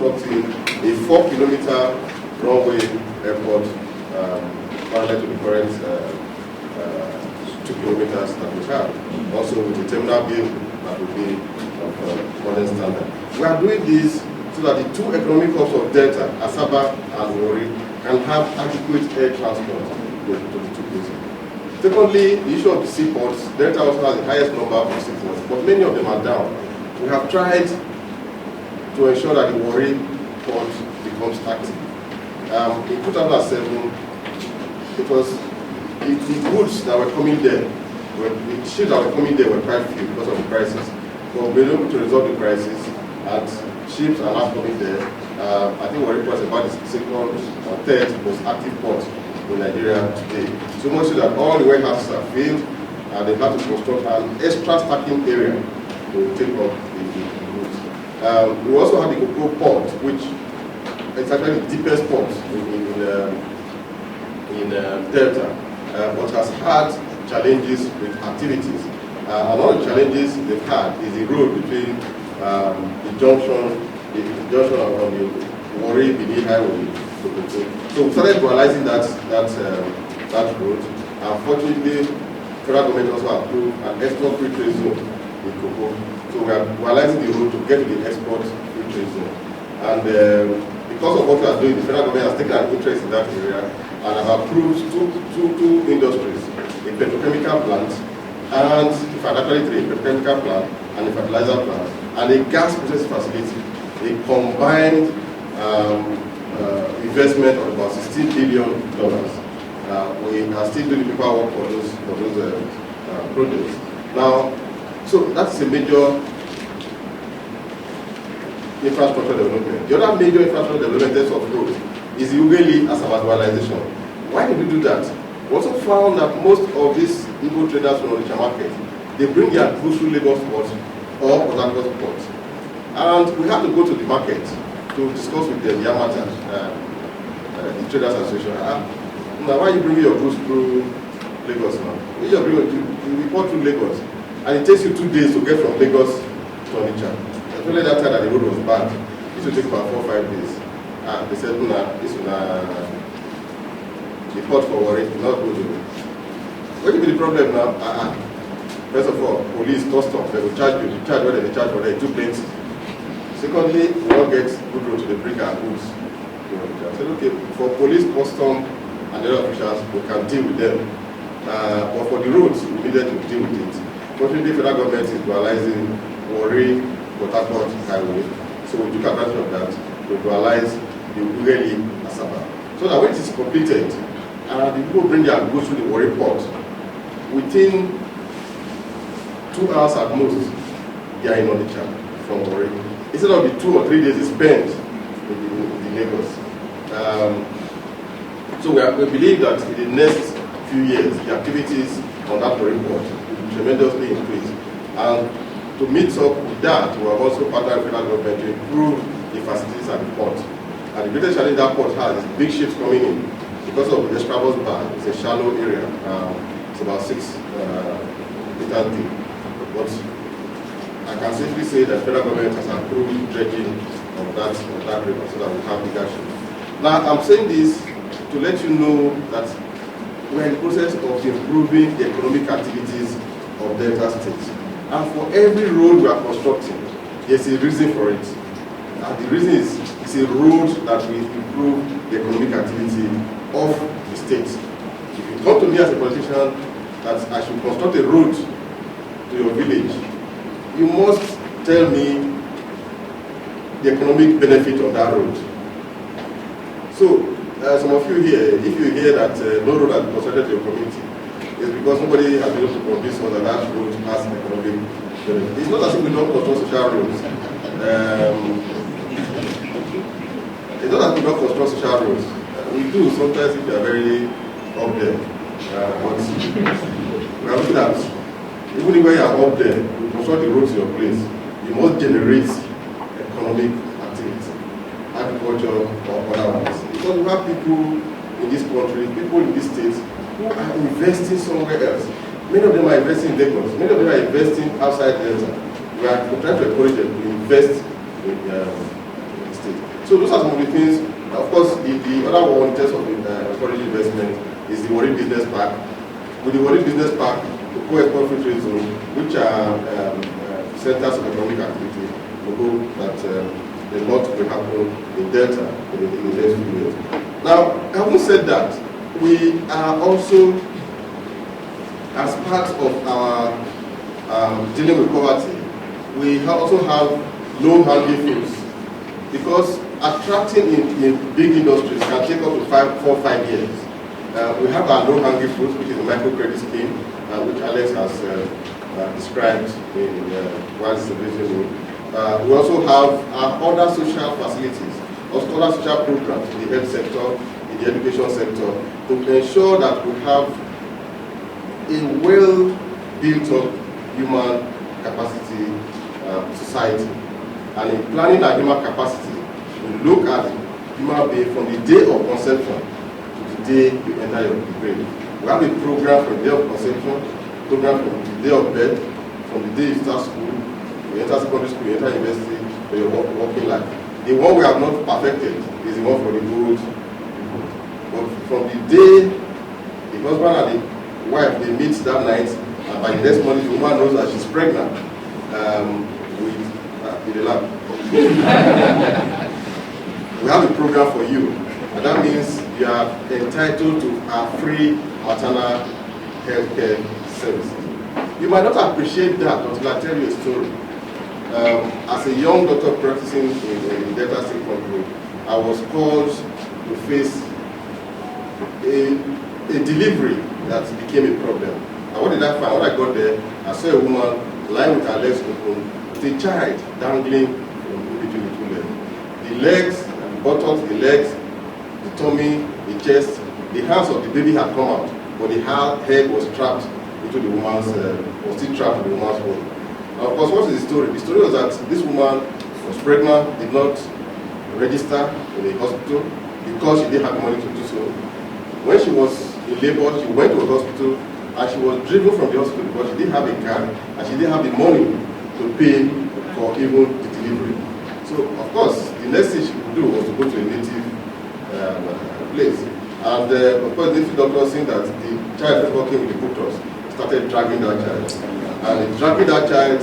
constructing a 4-kilometer runway airport parallel to the current 2 kilometers that we have. Also with the terminal bill that will be of modern standard. We are doing this so that the two economic hubs of Delta, Asaba and Warri, can have adequate air transport to the two places. Secondly, the issue of the seaports. Delta also has the highest number of seaports, but many of them are down. We have tried to ensure that the Warri port becomes active. In 2007, it was the goods that were coming there, the ships that were coming there were quite few because of the crisis. But we were able to resolve the crisis, and ships are now coming there. I think Warri was about the second or third most active port in Nigeria today. So much so that all the warehouses are filled, and they have to construct an extra stacking area to take up the goods. We also have the Cocoa port, which is actually the deepest port in Delta, but has had challenges with activities. And one of the challenges they've had is the road between the junction on the Warri Benin Highway. So we started dualizing that road. Unfortunately, federal government also approved an export free trade zone in cocoa. So we are dualizing the road to get to the export free trade zone. And because of what we are doing, the federal government has taken an interest in that area and have approved two industries, a petrochemical plant, and actually a petrochemical plant and a fertilizer plant, and a gas processing facility, a combined investment of about $16 billion. We are still doing the paperwork for those projects. Now, so that's a major infrastructure development. The other major infrastructure development of roads is the Ugeli Asaba dualization. Why did we do that? We also found that most of these Igbo traders from the market, they bring their goods through Lagos port or Port Harcourt port. And we have to go to the market to discuss with them, Yamata, the Traders Association. Now, why are you bringing your goods through Lagos now? You report through Lagos, and it takes you 2 days to get from Lagos to Onitsha. Especially that time that the road was bad, it would take about 4 or 5 days. They said, this is the port for Warri, not good. What will be the problem now? First of all, police, custom, they will charge you. You charge what they charge for them, 2 plates. Secondly, we all get good road to the bring our goods. I said, okay, for police, custom, and the other officials, we can deal with them. But for the roads, we needed to deal with it. Fortunately, the federal government is dualizing Warri, Port Harcourt Highway. So we took advantage of that to dualize the Ugeli Asaba. So that when it is completed, the people bring their goods to the Warri port, within 2 hours at most, they are in Onitsha from Warri. Instead of the 2 or 3 days they spend in Lagos. So we believe that in the next few years, the activities on that Warri port will tremendously increase. And to meet up with that, we have also partnered with the federal government to improve the facilities at the port. And the greatest challenge that port has is big ships coming in. Because of the Scrabbles bar, it's a shallow area. It's about 6 meters deep. But I can safely say that the federal government has approved dredging of that river so that we have bigger ships. Now, I'm saying this to let you know that we are in the process of improving the economic activities of Delta State. And for every road we are constructing, there's a reason for it. And the reason is it's a road that will improve the economic activity of the state. If you come to me as a politician that I should construct a road to your village, you must tell me the economic benefit of that road. So, some of you here, if you hear that no road has been constructed to your community, it's because nobody has been able to convince us that that road has economic benefit. It's not as if we don't construct social roads. It's not that we don't construct social roads. We do sometimes if they are very up there. But we are looking at, even if you are up there, you construct the roads in your place, you must generate economic activity, agriculture or otherwise. Because we have people in this country, people in this state, who are investing somewhere else. Many of them are investing in Lagos, many of them are investing outside Delta. We are trying to encourage them to invest in the state. So those are some of the things. Of course, the other one in terms of encouraging investment is the Warri Business Park. With the Warri Business Park, the co-export free trade zone, which are centers of economic activity, we hope that a lot will happen in Delta in the next few years. Now, having said that, we are also, as part of our dealing with poverty, we also have low-hanging fruits, because attracting in big industries can take up to 4 or 5 years. We have our low-hanging fruit, which is the microcredit scheme, which Alex has described in one situation. We also have our other social facilities, other social programs in the health sector, in the education sector, to ensure that we have a well-built-up human capacity society. And in planning our human capacity, we look at human being from the day of conception to the day you enter your grave. We have a program from the day of conception, program from the day of birth, from the day you start school, you enter secondary school, you enter university, for your working life. The one we have not perfected is the one for the old people. But from the day the husband and the wife they meet that night, and by the next morning the woman knows that she's pregnant with the lab. We have a program for you, and that means you are entitled to our free maternal health care services. You might not appreciate that until I tell you a story. As a young doctor practicing in Delta State Country, I was called to face a delivery that became a problem. And what did I find? When I got there, I saw a woman lying with her legs open, with a child dangling from between the two legs. The legs, the buttocks, the legs, the tummy, the chest, the hands of the baby had come out, but the head was trapped into the woman's, was still trapped in the woman's womb. Now, of course, what is the story? The story was that this woman was pregnant, did not register in the hospital because she didn't have money to do so. When she was in labor, she went to a hospital and she was driven from the hospital because she didn't have a car and she didn't have the money to pay for even the delivery. So, of course, the next thing she could do was to go to a native place. And of course, the native doctor, seeing that the child was working with the doctors, started dragging that child. And dragging that child,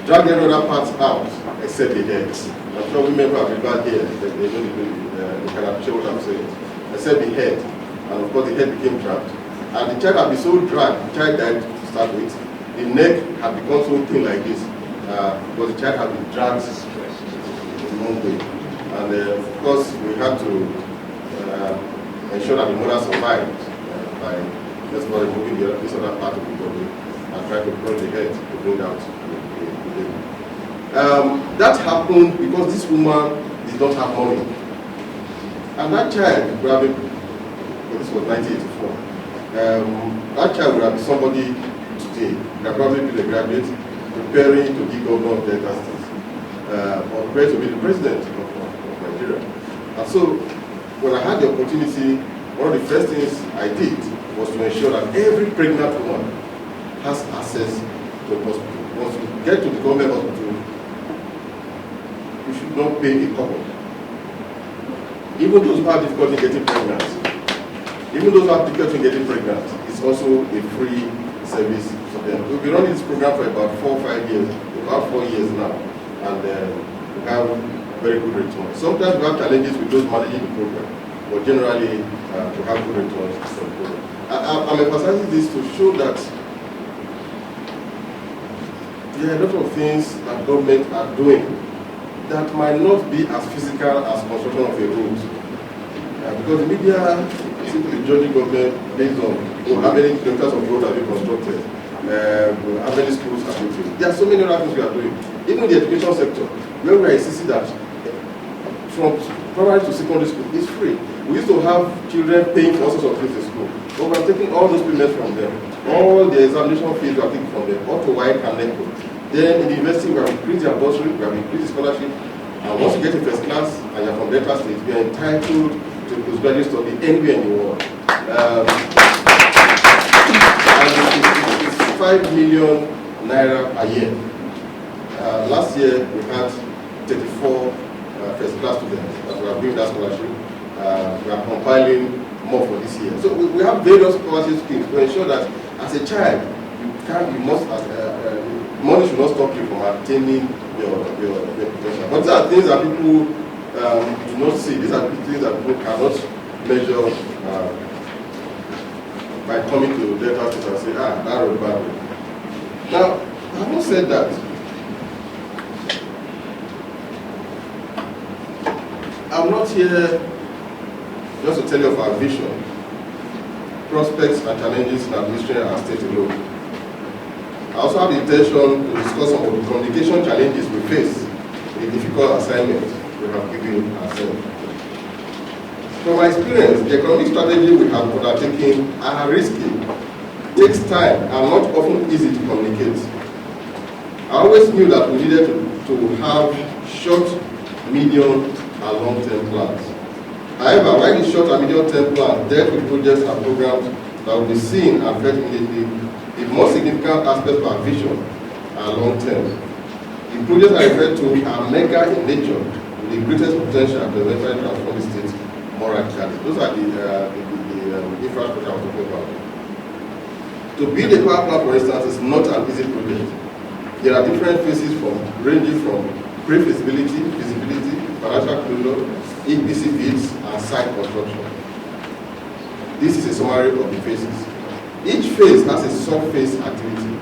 dragging other parts out, except the head. I'm sure women who have been back here, they can appreciate what I'm saying. Except the head. And of course, the head became trapped. And the child had been so dragged, the child died to start with. The neck had become so thin like this, because the child had been dragged a long way. And of course, we had to ensure that the mother survived by just by removing this other part of the body and trying to crush the head to bring out the baby. That happened because this woman did not have money. And that child, probably, this was 1984, that child would have been somebody today, would have probably been a graduate, preparing to be governor of Delta State, or preparing to be the president of Nigeria. And so, when I had the opportunity, one of the first things I did was to ensure that every pregnant woman has access to a hospital. Once you get to the government hospital, you should not pay a couple. Even those who have difficulty getting pregnant, it's also a free service for them. We've been running this program for about 4 or 5 years, about 4 years now, and we have very good returns. Sometimes we have challenges with those managing the program, but generally we have good returns from the program. I'm emphasizing this to show that there are a lot of things that government are doing that might not be as physical as construction of a road. Because the media seem to be judging government based on how many kilometers of road have been constructed, how many schools have been built. There are so many other things we are doing. Even in the education sector, where we are insisting that from primary to secondary school is free. We used to have children paying for all sorts of things in school, but we are taking all those payments from them. All the examination fees we are taking from them, all to WAEC and NECO. Then in the university, we have increased their bursary, we have increased the scholarship, and once you get to first class and you're from Delta State, you are entitled to postgraduate study anywhere in the world. And it's 5 million naira a year. Last year we had 34 first-class students that we are doing that scholarship. We are compiling more for this year. So we have various scholarship schemes to ensure that as a child, money should not stop you from attaining your potential. But these are things that people do not see. These are things that people cannot measure by coming to Delta State and say, that was bad. Now, having said that, I'm not here just to tell you of our vision, prospects and challenges in administration and state alone. I also have the intention to discuss some of the communication challenges we face in the difficult assignment we have given ourselves. From my experience, the economic strategy we have undertaken are risky, takes time, and not often easy to communicate. I always knew that we needed to have short, medium, and long-term plans. However, while the short and medium-term plans dealt with projects and programs that will be seen and felt immediately, the more significant aspects of our vision are long-term. The projects I refer to are mega in nature, with the greatest potential to eventually transform the state more radically. Those are the infrastructure I was talking about. To build a power plant, for instance, is not an easy project. There are different phases ranging from pre-feasibility, feasibility, financial closure, EPC bids, and site construction. This is a summary of the phases. Each phase has a sub-phase activity.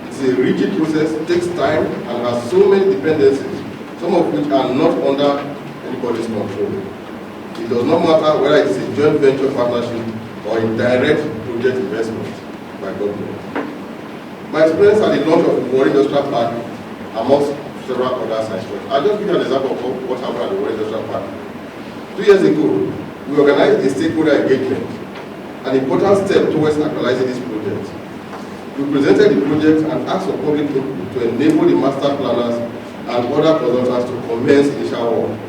It's a rigid process, takes time, and has so many dependencies, some of which are not under anybody's control. It does not matter whether it's a joint venture partnership or a direct project investment by government. My experience at the launch of the Warri Industrial Park, amongst several other sites. I'll just give you an example of what happened at the Warri Industrial Park. 2 years ago, we organized a stakeholder engagement, an important step towards actualizing this project. We presented the project and asked for public input to enable the master planners and other consultants to commence initial work.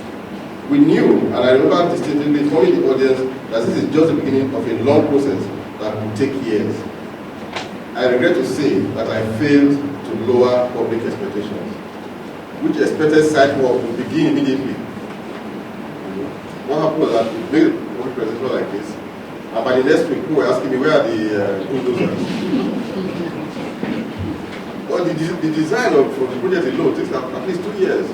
We knew, and I remember distinctly informing the audience that this is just the beginning of a long process that will take years. I regret to say that I failed to lower public expectations, which expected site work to begin immediately. What happened was that we made a presentation like this, and by the next week, people were asking me, where are the bulldozers? Well, the design of the project alone takes at least 2 years.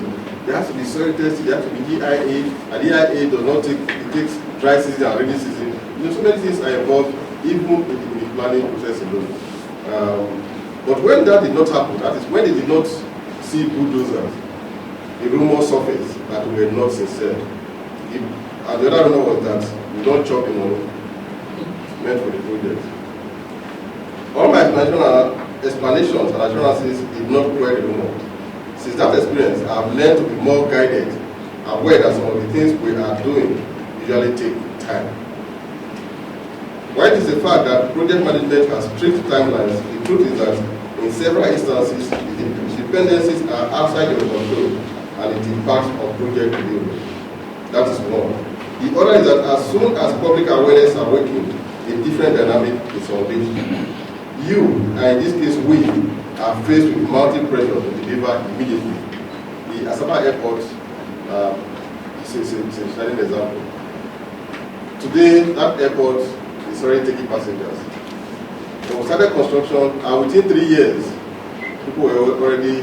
There has to be soil testing, there has to be EIA, and EIA does not take, it takes dry season and rainy season. So many things are involved, even in the planning process alone. But when that did not happen, that is when they did not see bulldozers, the rumor surfaced that we were not sincere. And the other rumor was that we don't chop the money meant for the project. All my explanations and assurances did not quell the rumor. Since that experience, I have learned to be more guided, aware that some of the things we are doing usually take time. While it is a fact that project management has strict timelines, the truth is that in several instances, the dependencies are outside your control and it impacts on project delivery. That is one. The other is that as soon as public awareness are working, a different dynamic is unleashed. You, and in this case we, are faced with mounting pressure to deliver immediately. The Asaba Airport is a shining example. Today, that airport is already taking passengers. So we started construction, and within 3 years, people were already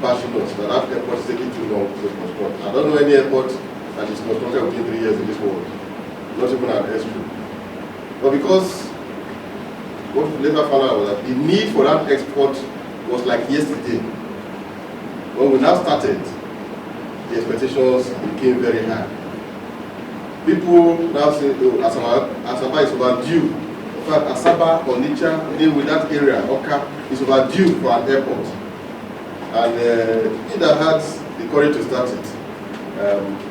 bashing us that that airport is taking too long to construct. I don't know any airport that is constructed within 3 years in this world, not even an airstrip. But because what we later found out was that the need for that export was like yesterday. When we now started, the expectations became very high. People now say, oh, Asaba is overdue. In fact, Asaba, Onitsha, with that area, Oka, is overdue for an airport. And he that had the courage to start it.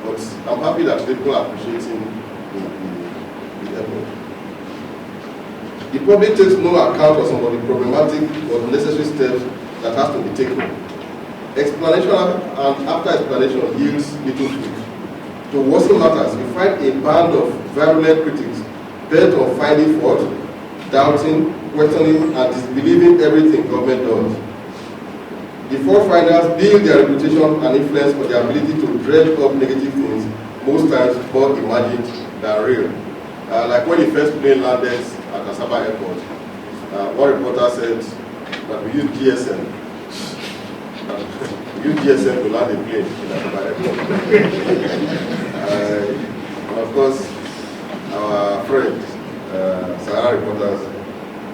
But I'm happy that people are appreciating the airport. The public takes no account of some of the problematic or necessary steps that has to be taken. Explanation and after explanation yields little fruit. To worsen matters, you find a band of virulent critics bent on finding fault, doubting, questioning, and disbelieving everything government does. The fault finders build their reputation and influence on their ability to dredge up negative things, most times more imagined than real. Like when the first plane landed at Asaba Airport, one reporter said that we use GSM. We use GSM to land a plane in Asaba Airport. And of course, our friend, Sahara reporters,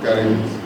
carrying it.